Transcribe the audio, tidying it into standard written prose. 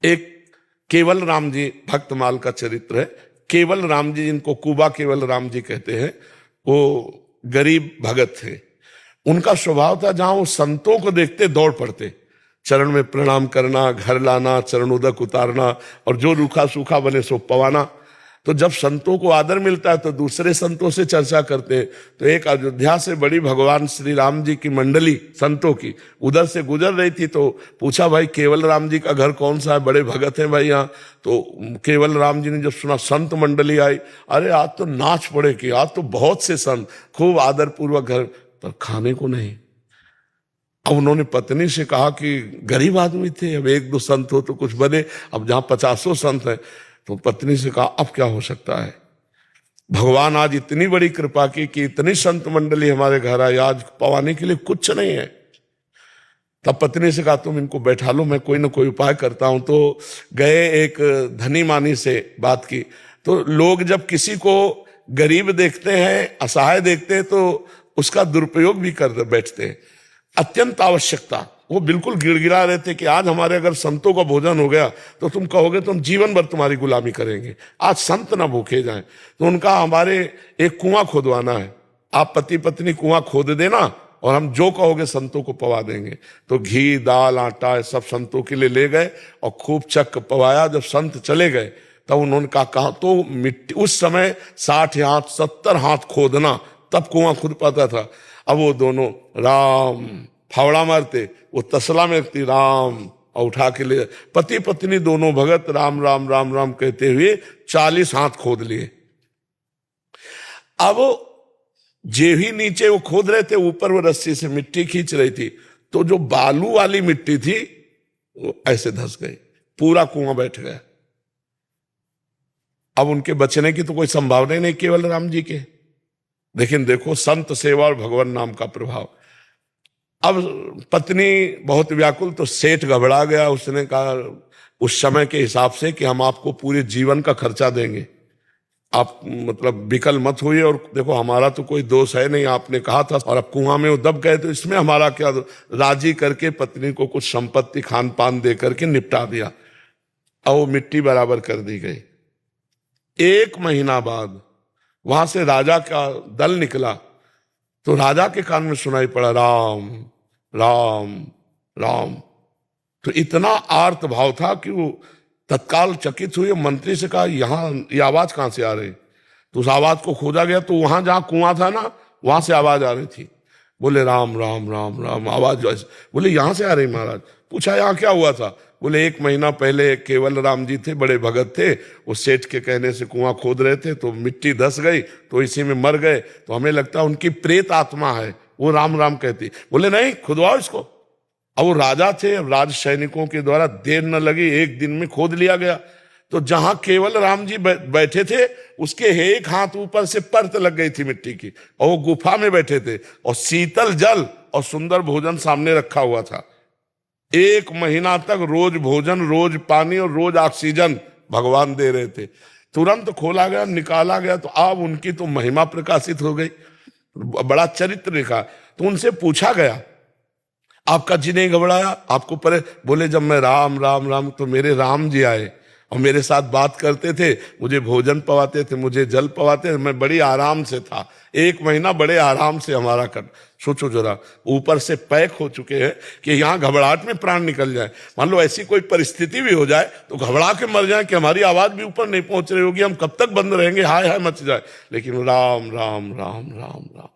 एक केवल राम जी भक्तमाल का चरित्र है। केवल राम जी, जिनको कुबा केवल राम जी कहते हैं, वो गरीब भगत थे। उनका स्वभाव था जहां वो संतों को देखते दौड़ पड़ते, चरण में प्रणाम करना, घर लाना, चरणोदक उतारना, और जो रूखा सूखा बने सो पवाना। तो जब संतों को आदर मिलता है तो दूसरे संतों से चर्चा करते हैं। तो एक अयोध्या से बड़ी भगवान श्री राम जी की मंडली संतों की उधर से गुजर रही थी, तो पूछा, भाई केवल राम जी का घर कौन सा है, बड़े भगत हैं भाई यहाँ। तो केवल राम जी ने जब सुना संत मंडली आई, अरे आज तो नाच पड़े कि आज तो बहुत से संत, खूब आदर पूर्वक घर, पर खाने को नहीं। अब उन्होंने पत्नी से कहा कि गरीब आदमी थे, अब एक दो संत हो तो कुछ बने, अब जहां 50 संत हैं। तो पत्नी से कहा, अब क्या हो सकता है, भगवान आज इतनी बड़ी कृपा की कि इतनी संत मंडली हमारे घर आई, आज पवाने के लिए कुछ नहीं है। तब पत्नी से कहा, तुम इनको बैठा लो, मैं कोई ना कोई उपाय करता हूं। तो गए, एक धनी मानी से बात की। तो लोग जब किसी को गरीब देखते हैं, असहाय देखते हैं, तो उसका दुरुपयोग भी कर बैठते हैं। अत्यंत आवश्यकता, वो बिल्कुल गिड़गिड़ा रहे थे कि आज हमारे अगर संतों का भोजन हो गया तो तुम कहोगे तो हम जीवन भर तुम्हारी गुलामी करेंगे, आज संत ना भूखे जाएं। तो उनका, हमारे एक कुआं खोदवाना है, आप पति पत्नी कुआं खोद देना और हम जो कहोगे संतों को पवा देंगे। तो घी दाल आटा सब संतों के लिए ले गए और खूब चक्क पवाया। जब संत चले गए तब उन्होंने कहा तो मिट्टी, उस समय 60 हाथ 70 हाथ खोदना तब कुआं खुद पाता था। अब वो दोनों राम फावड़ा मारते, वो तसला में रखती राम, और उठा के ले, पति पत्नी दोनों भगत राम राम राम राम कहते हुए 40 हाथ खोद लिए। अब जे ही नीचे वो खोद रहे थे, ऊपर वो रस्सी से मिट्टी खींच रही थी, तो जो बालू वाली मिट्टी थी वो ऐसे धंस गई, पूरा कुआं बैठ गया। अब उनके बचने की तो कोई संभावना ही नहीं केवल राम जी के। लेकिन देखो संत सेवा और भगवान नाम का प्रभाव। अब पत्नी बहुत व्याकुल, तो सेठ घबरा गया। उसने कहा उस समय के हिसाब से कि हम आपको पूरे जीवन का खर्चा देंगे, आप मतलब विकल मत होइए, और देखो हमारा तो कोई दोष है नहीं, आपने कहा था, और अब कुआं में वो दब गए तो इसमें हमारा क्या। राजी करके पत्नी को कुछ संपत्ति खान पान दे करके निपटा दिया, और वो मिट्टी बराबर कर दी गई। 1 महीना बाद वहां से राजा का दल निकला, तो राजा के कान में सुनाई पड़ा राम राम राम। तो इतना आर्त भाव था कि वो तत्काल चकित हुए, मंत्री से कहा, यहां ये आवाज कहां से आ रही। तो उस आवाज को खोजा गया, तो वहां जहां कुआं था ना, वहां से आवाज आ रही थी। बोले राम राम राम राम, आवाज। बोले यहां से आ रही महाराज। पूछा यहां क्या हुआ था। बोले 1 महीना पहले केवल राम जी थे, बड़े भगत थे, वो सेठ के कहने से कुआं खोद रहे थे, तो मिट्टी धस गई, तो इसी में मर गए, तो हमें लगता है उनकी प्रेत आत्मा है, वो राम राम कहती। बोले नहीं, खुदवाओ इसको। अब वो राजा थे, राज सैनिकों के द्वारा देर न लगी, 1 दिन में खोद लिया गया। तो जहां केवल राम जी बैठे थे, उसके 1 हाथ ऊपर से परत लग गई थी मिट्टी की, और वो गुफा में बैठे थे, और शीतल जल और सुंदर भोजन सामने रखा हुआ था। 1 महीना तक रोज भोजन, रोज पानी और रोज ऑक्सीजन भगवान दे रहे थे। तुरंत खोला गया, निकाला गया, तो अब उनकी तो महिमा प्रकाशित हो गई, बड़ा चरित्र लिखा। तो उनसे पूछा गया, आपका जी नहीं घबराया, आपको परे। बोले जब मैं राम राम राम, तो मेरे राम जी आए और मेरे साथ बात करते थे, मुझे भोजन पवाते थे, मुझे जल पवाते थे, मैं बड़ी आराम से था। 1 महीना बड़े आराम से हमारा कर। सोचो जरा, ऊपर से पैक हो चुके हैं कि यहाँ घबराहट में प्राण निकल जाए। मान लो ऐसी कोई परिस्थिति भी हो जाए तो घबरा के मर जाए कि हमारी आवाज भी ऊपर नहीं पहुंच रही होगी, हम कब तक बंद रहेंगे, हाय हाय मच जाए। लेकिन राम राम राम राम राम,